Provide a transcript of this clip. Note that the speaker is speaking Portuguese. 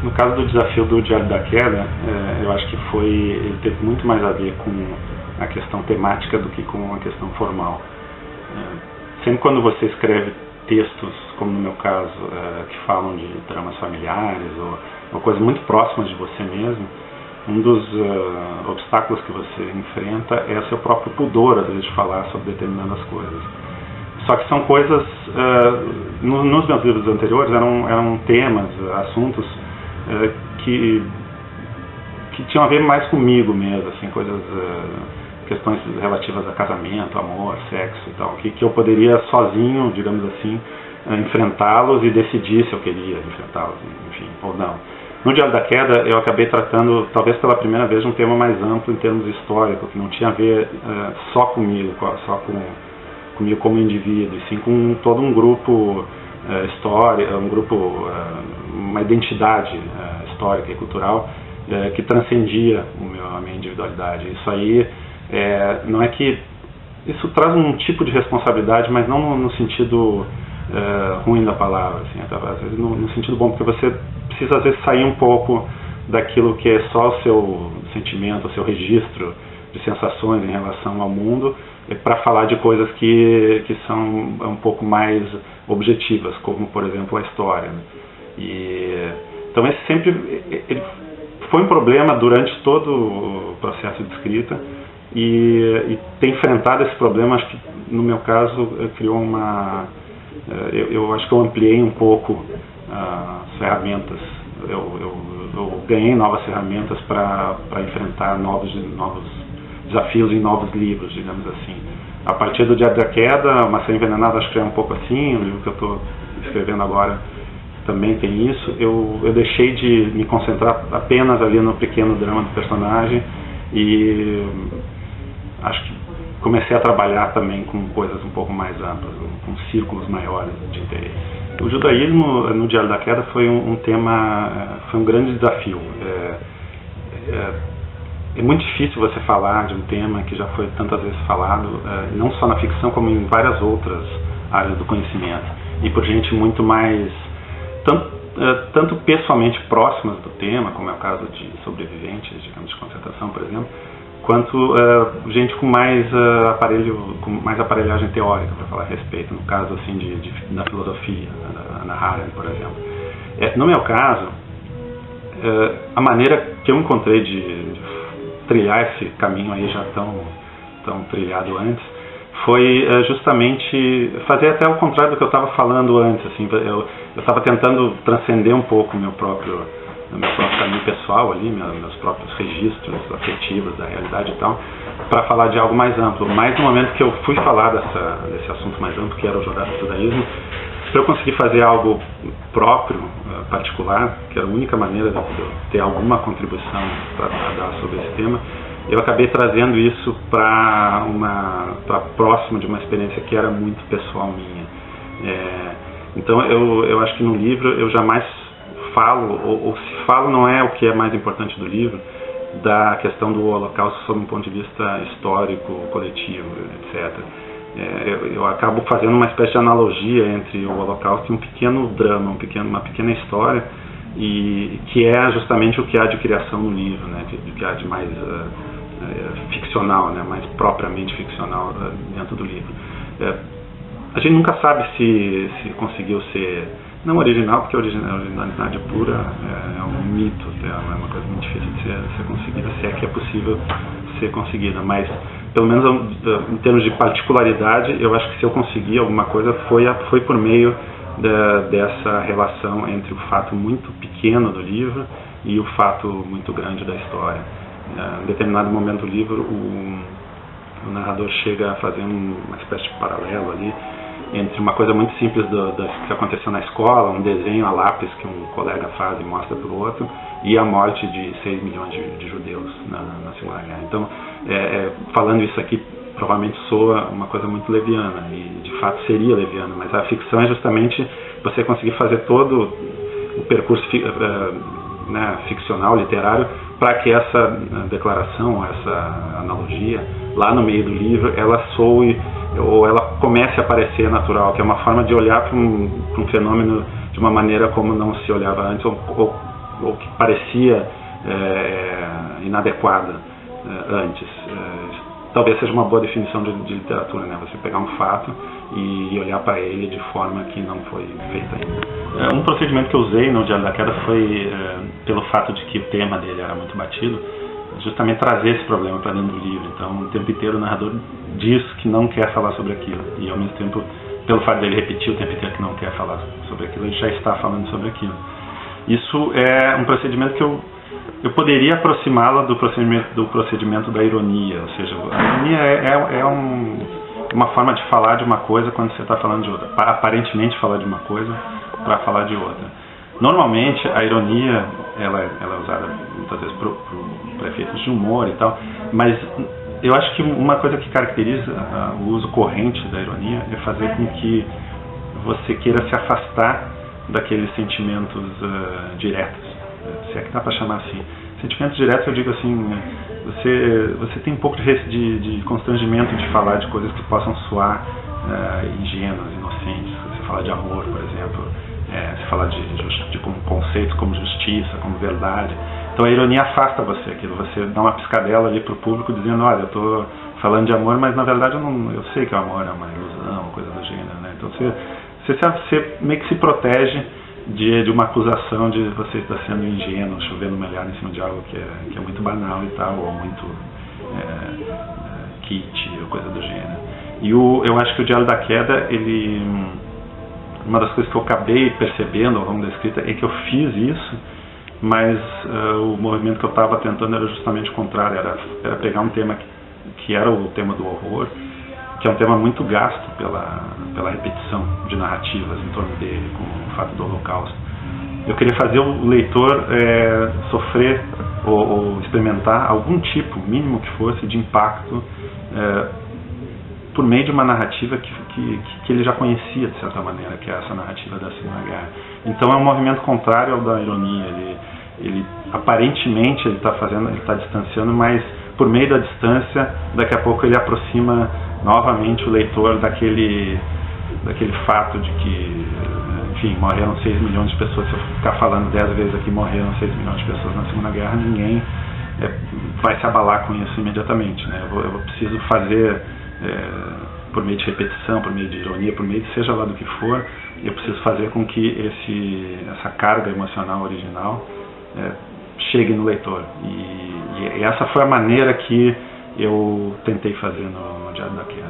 No caso do desafio do Diário da Queda, eu acho que ele teve muito mais a ver com a questão temática do que com a questão formal. Sempre quando você escreve textos, como no meu caso, que falam de dramas familiares ou coisas muito próximas de você mesmo, um dos obstáculos que você enfrenta é o seu próprio pudor, às vezes, de falar sobre determinadas coisas. Só que são coisas, nos meus livros anteriores, eram temas, assuntos que tinham a ver mais comigo mesmo, assim, coisas, questões relativas a casamento, amor, sexo e tal, que eu poderia sozinho, digamos assim, enfrentá-los e decidir se eu queria enfrentá-los, enfim, ou não. No Diário da Queda, eu acabei tratando, talvez pela primeira vez, um tema mais amplo em termos históricos, que não tinha a ver só comigo, comigo como indivíduo, e sim com todo um grupo uma identidade histórica e cultural que transcendia a minha individualidade. Isso aí, não é que isso traz um tipo de responsabilidade, mas não no sentido ruim da palavra, assim, às vezes no sentido bom, porque você precisa às vezes sair um pouco daquilo que é só o seu sentimento, o seu registro de sensações em relação ao mundo, para falar de coisas que são um pouco mais objetivas, como por exemplo a história, né? Então esse ele foi um problema durante todo o processo de escrita, e ter enfrentado esse problema, acho que no meu caso criou eu acho que eu ampliei um pouco as ferramentas, eu ganhei novas ferramentas para enfrentar novos desafios em novos livros, digamos assim. A partir do Diário da Queda, Maçã Envenenada, acho que é um pouco assim, o livro que eu estou escrevendo agora também tem isso. Eu deixei de me concentrar apenas ali no pequeno drama do personagem e acho que comecei a trabalhar também com coisas um pouco mais amplas, com círculos maiores de interesse. O judaísmo no Diário da Queda foi um tema, foi um grande desafio. É muito difícil você falar de um tema que já foi tantas vezes falado, não só na ficção, como em várias outras áreas do conhecimento, e por gente muito mais, tanto pessoalmente próximas do tema, como é o caso de sobreviventes de campos de concentração, por exemplo, quanto gente com mais aparelhagem teórica para falar a respeito, no caso assim da filosofia, da Hannah Arendt, por exemplo. No meu caso, a maneira que eu encontrei de trilhar esse caminho aí já tão trilhado antes, foi justamente fazer até o contrário do que eu estava falando antes. Assim, eu estava tentando transcender um pouco o meu próprio caminho pessoal ali, meus próprios registros afetivos da realidade e tal, para falar de algo mais amplo. Mas no momento que eu fui falar desse assunto mais amplo, que era o judaísmo, para eu conseguir fazer algo próprio, particular, que era a única maneira de eu ter alguma contribuição para dar sobre esse tema, eu acabei trazendo isso para próximo de uma experiência que era muito pessoal minha. Então eu acho que no livro eu jamais falo, ou se falo não é o que é mais importante do livro, da questão do Holocausto sob um ponto de vista histórico, coletivo, etc. Eu acabo fazendo uma espécie de analogia entre o Holocausto e um pequeno drama, uma pequena história, e que é justamente o que há de criação no livro, né, o que há de mais ficcional, né, mais propriamente ficcional dentro do livro. A gente nunca sabe se conseguiu ser, não original, porque a originalidade pura é um mito, é uma coisa muito difícil de ser conseguida, se é que é possível ser conseguida, mas pelo menos em termos de particularidade, eu acho que se eu conseguir alguma coisa foi por meio dessa relação entre o fato muito pequeno do livro e o fato muito grande da história. Em determinado momento do livro, o narrador chega a fazer uma espécie de paralelo ali entre uma coisa muito simples que aconteceu na escola, um desenho a lápis que um colega faz e mostra para o outro, e a morte de 6 milhões de judeus na Segunda Guerra. Então, falando isso aqui, provavelmente soa uma coisa muito leviana, e de fato seria leviana, mas a ficção é justamente você conseguir fazer todo o percurso ficcional, literário, para que essa declaração, essa analogia, lá no meio do livro, ela soe, ou ela comece a parecer natural, que é uma forma de olhar para um fenômeno de uma maneira como não se olhava antes, ou ou que parecia inadequada antes. Talvez seja uma boa definição de literatura, né? Você pegar um fato e olhar para ele de forma que não foi feita ainda. Um procedimento que eu usei no Diário da Queda foi, pelo fato de que o tema dele era muito batido, justamente trazer esse problema para dentro do livro. Então, o tempo inteiro o narrador diz que não quer falar sobre aquilo, e ao mesmo tempo, pelo fato dele repetir o tempo inteiro que não quer falar sobre aquilo, ele já está falando sobre aquilo. Isso é um procedimento que eu poderia aproximá-la do procedimento da ironia, ou seja, a ironia é uma forma de falar de uma coisa quando você está falando de outra, aparentemente falar de uma coisa para falar de outra. Normalmente a ironia ela é usada muitas vezes para efeitos de humor e tal, mas eu acho que uma coisa que caracteriza o uso corrente da ironia é fazer com que você queira se afastar daqueles sentimentos diretos, se é que dá para chamar assim. Sentimentos diretos, eu digo assim, você tem um pouco de constrangimento de falar de coisas que possam soar ingênuas, inocentes. Você fala de amor, por exemplo, você fala de conceitos como justiça, como verdade. Então a ironia afasta você aquilo, você dá uma piscadela ali para o público dizendo, olha, eu estou falando de amor, mas na verdade eu sei que o amor é uma ilusão, coisa do gênero, né? Então você meio que se protege de uma acusação de você estar sendo ingênuo, chovendo molhado em cima de algo que é muito banal e tal, ou muito kit, ou coisa do gênero. E eu acho que o Diário da Queda, uma das coisas que eu acabei percebendo ao longo da escrita é que eu fiz isso, mas o movimento que eu estava tentando era justamente o contrário, era pegar um tema que era o tema do horror, que é um tema muito gasto pela repetição de narrativas em torno dele, com o fato do Holocausto. Eu queria fazer o leitor sofrer ou experimentar algum tipo, mínimo que fosse, de impacto por meio de uma narrativa que ele já conhecia de certa maneira, que é essa narrativa da Segunda Guerra. Então é um movimento contrário ao da ironia. Ele aparentemente ele está distanciando, mas por meio da distância, daqui a pouco ele aproxima novamente o leitor daquele fato de que, enfim, morreram 6 milhões de pessoas. Se eu ficar falando 10 vezes aqui, morreram 6 milhões de pessoas na Segunda Guerra, ninguém vai se abalar com isso imediatamente, né? Eu preciso fazer, por meio de repetição, por meio de ironia, por meio de seja lá do que for, eu preciso fazer com que essa carga emocional original chegue no leitor. E essa foi a maneira que eu tentei fazer no Diário da Queda.